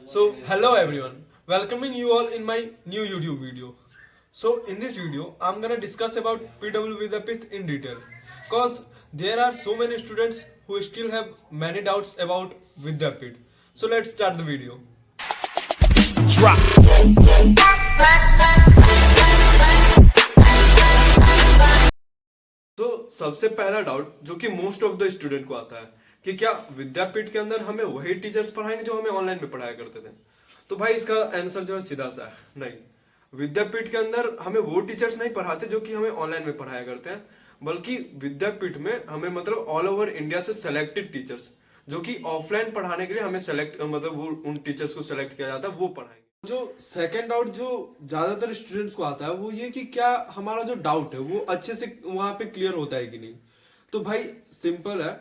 So, hello everyone, welcoming you all in my new YouTube video. So, in this video, I'm gonna discuss about PW Vidyapith in detail, cause there are so many students who still have many doubts about Vidyapith. So, let's start the video. तो सबसे पहला doubt जो कि most of the student को आता है कि क्या विद्यापीठ के अंदर हमें वही टीचर्स पढ़ाएंगे जो हमें ऑनलाइन में पढ़ाया करते थे। तो भाई इसका आंसर जो है सीधा सा है नहीं। विद्यापीठ के अंदर हमें वो टीचर्स नहीं पढ़ाते जो कि हमें ऑनलाइन में पढ़ाया करते हैं, बल्कि विद्यापीठ में हमें मतलब ऑल ओवर इंडिया से सेलेक्टेड टीचर्स जो कि ऑफलाइन पढ़ाने के लिए हमें सेलेक्ट मतलब वो उन टीचर्स को सेलेक्ट किया जाता है वो पढ़ाएंगे। जो सेकंड डाउट जो ज्यादातर स्टूडेंट्स को आता है वो ये कि क्या हमारा जो डाउट है वो अच्छे से वहां पे क्लियर होता है कि नहीं। तो भाई सिंपल है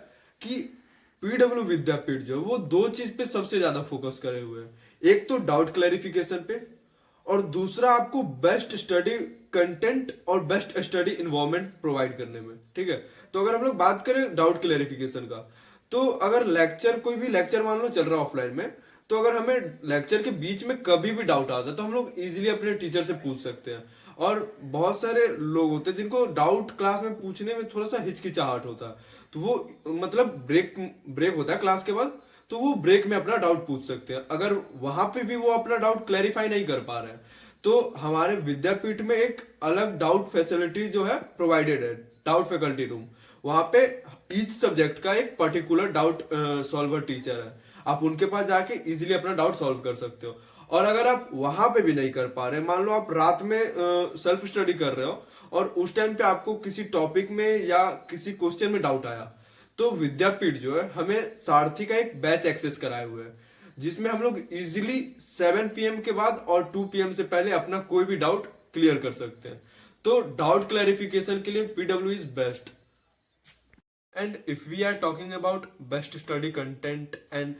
कि पीडब्ल्यू विद्यापीठ जो है वो दो चीज पे सबसे ज्यादा फोकस करे हुए हैं, एक तो डाउट क्लैरिफिकेशन पे और दूसरा आपको बेस्ट स्टडी कंटेंट और बेस्ट स्टडी इन्वायरमेंट प्रोवाइड करने में। ठीक है, तो अगर हम लोग बात करें डाउट क्लैरिफिकेशन का, तो अगर लेक्चर कोई भी लेक्चर मान लो चल रहा है ऑफलाइन में, तो अगर हमें लेक्चर के बीच में कभी भी डाउट आता है तो हम लोग इजीली अपने टीचर से पूछ सकते हैं। और बहुत सारे लोग होते हैं जिनको डाउट क्लास में पूछने में थोड़ा सा हिचकिचाहट होता है, तो वो मतलब ब्रेक ब्रेक होता है क्लास के बाद, तो वो ब्रेक में अपना डाउट पूछ सकते हैं। अगर वहां पे भी वो अपना डाउट क्लैरिफाई नहीं कर पा रहे हैं तो हमारे विद्यापीठ में एक अलग डाउट फैसिलिटी जो है प्रोवाइडेड है, डाउट फैकल्टी रूम। वहां पे ईच सब्जेक्ट का एक पर्टिकुलर डाउट सॉल्वर टीचर है, आप उनके पास जाके इजीली अपना डाउट सॉल्व कर सकते हो। और अगर आप वहां पे भी नहीं कर पा रहे, मान लो आप रात में सेल्फ स्टडी कर रहे हो और उस टाइम पे आपको किसी टॉपिक में या किसी क्वेश्चन में डाउट आया, तो विद्यापीठ जो है हमें सारथी का एक बैच एक्सेस कराए हुए है, जिसमें हम लोग इजीली 7 PM के बाद और 2 PM से पहले अपना कोई भी डाउट क्लियर कर सकते हैं। तो डाउट क्लैरिफिकेशन के लिए PW is best. And if we are talking about best study content and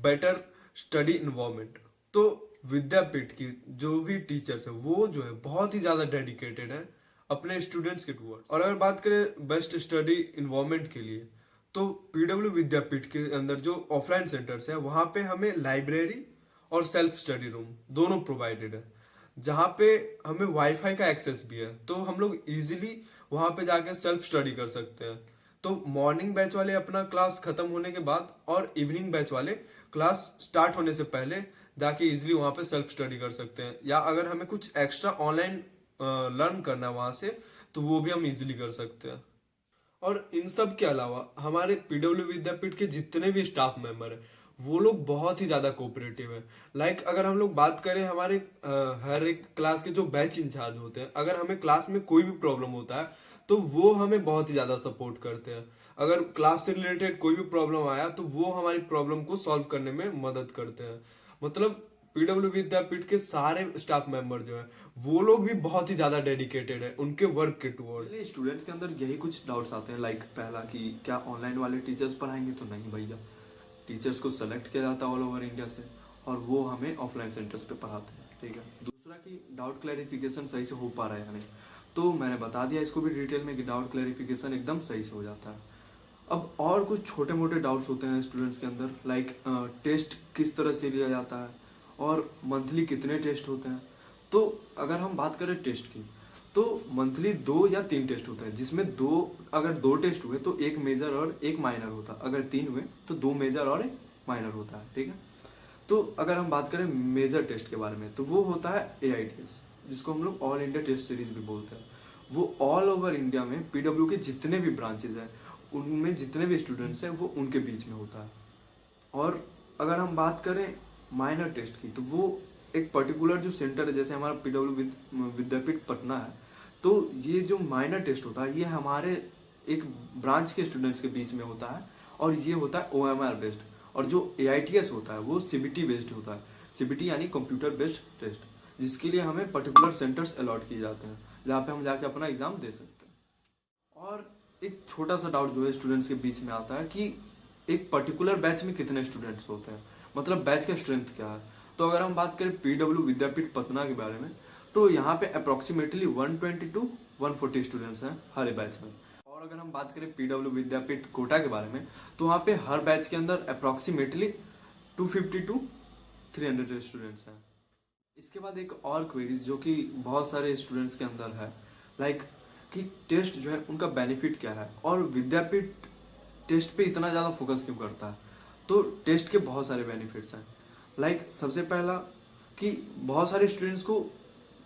better study environment, तो विद्यापीठ की जो भी टीचर्स है वो जो है बहुत ही ज्यादा डेडिकेटेड है अपने स्टूडेंट्स के टूवर्ड। और अगर बात करें बेस्ट स्टडी इन्वायरमेंट के लिए, तो पीडब्ल्यू विद्यापीठ के अंदर जो ऑफलाइन सेंटर्स है वहां पे हमें लाइब्रेरी और सेल्फ स्टडी रूम दोनों प्रोवाइडेड है, जहाँ पे हमें वाईफाई का एक्सेस भी है, तो हम लोग इजीली वहां पे जाके सेल्फ स्टडी कर सकते हैं। तो मॉर्निंग बैच वाले अपना क्लास खत्म होने के बाद और इवनिंग बैच वाले क्लास स्टार्ट होने से पहले जाके इजीली वहां पे सेल्फ स्टडी कर सकते हैं, या अगर हमें कुछ एक्स्ट्रा ऑनलाइन लर्न करना है वहां से तो वो भी हम इजीली कर सकते हैं। और इन सब के अलावा हमारे पीडब्ल्यू विद्यापीठ के जितने भी स्टाफ मेंबर है वो लोग बहुत ही ज्यादा कोऑपरेटिव है। लाइक अगर हम लोग बात करें हमारे हर एक क्लास के जो बैच इंचार्ज होते हैं, अगर हमें क्लास में कोई भी प्रॉब्लम होता है तो वो हमें बहुत ही ज्यादा सपोर्ट करते हैं। अगर क्लास से रिलेटेड कोई भी प्रॉब्लम आया तो वो हमारी प्रॉब्लम को सॉल्व करने में मदद करते हैं। मतलब पीडब्ल्यू विद्यापीठ के सारे स्टाफ मेंबर जो है वो लोग भी बहुत ही ज्यादा डेडिकेटेड है उनके वर्क के टुवर्ड। स्टूडेंट्स के अंदर यही कुछ डाउट्स आते हैं, लाइक पहला कि क्या ऑनलाइन वाले टीचर्स पढ़ाएंगे, तो नहीं भैया, टीचर्स को सेलेक्ट किया जाता है ऑल ओवर इंडिया से और वो हमें ऑफलाइन सेंटर्स पे पढ़ाते हैं। ठीक है, दूसरा कि डाउट क्लैरिफिकेशन सही से हो पा रहा है या नहीं, तो मैंने बता दिया इसको भी डिटेल में कि डाउट क्लैरिफिकेशन एकदम सही से हो जाता है। अब और कुछ छोटे मोटे डाउट्स होते हैं स्टूडेंट्स के अंदर, लाइक टेस्ट किस तरह से लिया जाता है और मंथली कितने टेस्ट होते हैं। तो अगर हम बात करें टेस्ट की, तो मंथली 2 या 3 टेस्ट होते हैं, जिसमें अगर 2 टेस्ट हुए तो 1 मेजर और 1 माइनर होता है, अगर 3 हुए तो 2 मेजर और 1 माइनर होता है। ठीक है, तो अगर हम बात करें मेजर टेस्ट के बारे में तो वो होता है AITS, जिसको हम लोग ऑल इंडिया टेस्ट सीरीज भी बोलते हैं। वो ऑल ओवर इंडिया में पीडब्ल्यू के जितने भी ब्रांचेज हैं उनमें जितने भी स्टूडेंट्स हैं वो उनके बीच में होता है। और अगर हम बात करें माइनर टेस्ट की, तो वो एक पर्टिकुलर जो सेंटर है, जैसे हमारा पीडब्ल्यू विद्यापीठ पटना है, तो ये जो माइनर टेस्ट होता है ये हमारे एक ब्रांच के स्टूडेंट्स के बीच में होता है और ये होता है OMR बेस्ड। और जो AITS होता है वो CBT बेस्ड होता है, CBT यानी कंप्यूटर बेस्ड टेस्ट, जिसके लिए हमें पर्टिकुलर सेंटर्स अलॉट किए जाते हैं जहाँ पे हम जाके अपना एग्जाम दे सकते हैं। और एक छोटा सा डाउट जो है स्टूडेंट्स के बीच में आता है कि एक पर्टिकुलर बैच में कितने स्टूडेंट्स होते हैं, मतलब बैच का स्ट्रेंथ क्या है। तो अगर हम बात करें पीडब्ल्यू विद्यापीठ पटना के बारे में, तो यहाँ पे अप्रोक्सीमेटली 120 to 140 स्टूडेंट्स हैं हर बैच में। और अगर हम बात करें पीडब्ल्यू विद्यापीठ कोटा के बारे में, तो वहाँ पे हर बैच के अंदर अप्रोक्सीमेटली 250 to 300 स्टूडेंट्स हैं। इसके बाद एक और क्वेरीज जो कि बहुत सारे स्टूडेंट्स के अंदर है, लाइक कि टेस्ट जो है उनका बेनिफिट क्या है और विद्यापीठ टेस्ट पे इतना ज़्यादा फोकस क्यों करता है। तो टेस्ट के बहुत सारे बेनिफिट्स हैं। लाइक सबसे पहला कि बहुत सारे स्टूडेंट्स को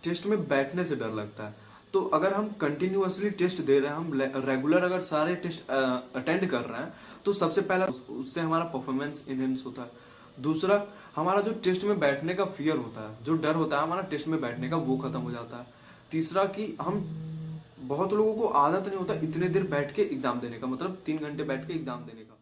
टेस्ट में बैठने से डर लगता है। तो अगर हम कंटिन्यूअसली टेस्ट दे रहे हैं, हम रेगुलर अगर सारे टेस्ट अटेंड कर रहे हैं, तो सबसे पहला उससे हमारा परफॉर्मेंस इनहेंस होता है। दूसरा, हमारा जो टेस्ट में बैठने का फियर होता है, जो डर होता है हमारा टेस्ट में बैठने का, वो खत्म हो जाता है। तीसरा कि हम बहुत लोगों को आदत नहीं होता इतने देर बैठ के एग्जाम देने का, मतलब 3 घंटे बैठ के एग्जाम देने का।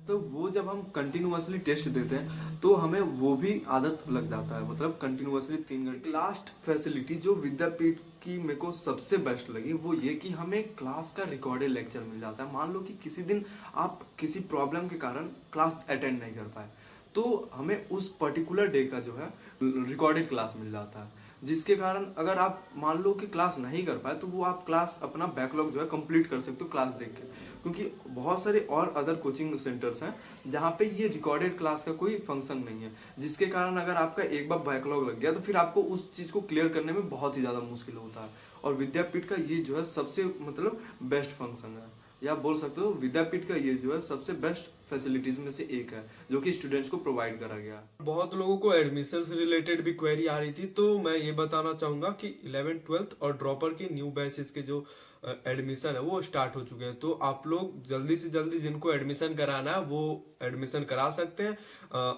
तो वो जब हम कंटिन्यूअसली टेस्ट देते हैं तो हमें वो भी आदत लग जाता है, मतलब कंटिन्यूअसली 3 घंटे। लास्ट फैसिलिटी जो विद्यापीठ की मेरे को सबसे बेस्ट लगी वो ये कि हमें क्लास का रिकॉर्डेड लेक्चर मिल जाता है। मान लो कि किसी दिन आप किसी प्रॉब्लम के कारण क्लास अटेंड नहीं कर पाए, तो हमें उस पर्टिकुलर डे का जो है रिकॉर्डेड क्लास मिल जाता है, जिसके कारण अगर आप मान लो कि क्लास नहीं कर पाए तो वो आप क्लास अपना बैकलॉग जो है कंप्लीट कर सकते हो क्लास देख के। क्योंकि बहुत सारे और अदर कोचिंग सेंटर्स हैं जहाँ पे ये रिकॉर्डेड क्लास का कोई फंक्शन नहीं है, जिसके कारण अगर आपका एक बार बैकलॉग लग गया तो फिर आपको उस चीज़ को क्लियर करने में बहुत ही ज़्यादा मुश्किल होता है। और विद्यापीठ का ये जो है सबसे मतलब बेस्ट फंक्शन है, या बोल सकते हो विद्यापीठ का ये जो है सबसे बेस्ट फैसिलिटीज में से एक है जो कि स्टूडेंट्स को प्रोवाइड करा गया है। बहुत लोगों को एडमिशन से रिलेटेड भी क्वेरी आ रही थी, तो मैं ये बताना चाहूंगा कि 11th 12th और ड्रॉपर के न्यू बैचेस के जो एडमिशन है वो स्टार्ट हो चुके हैं। तो आप लोग जल्दी से जल्दी जिनको एडमिशन कराना है वो एडमिशन करा सकते हैं।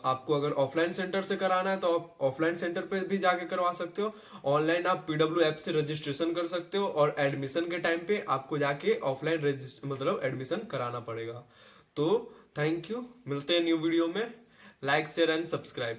आपको अगर ऑफलाइन सेंटर से कराना है तो आप ऑफलाइन सेंटर पे भी जाके करवा सकते हो। ऑनलाइन आप PW ऐप से रजिस्ट्रेशन कर सकते हो और एडमिशन के टाइम पे आपको जाके ऑफलाइन रजिस्टर मतलब एडमिशन कराना पड़ेगा। तो थैंक यू, मिलते हैं न्यू वीडियो में। Like share and subscribe.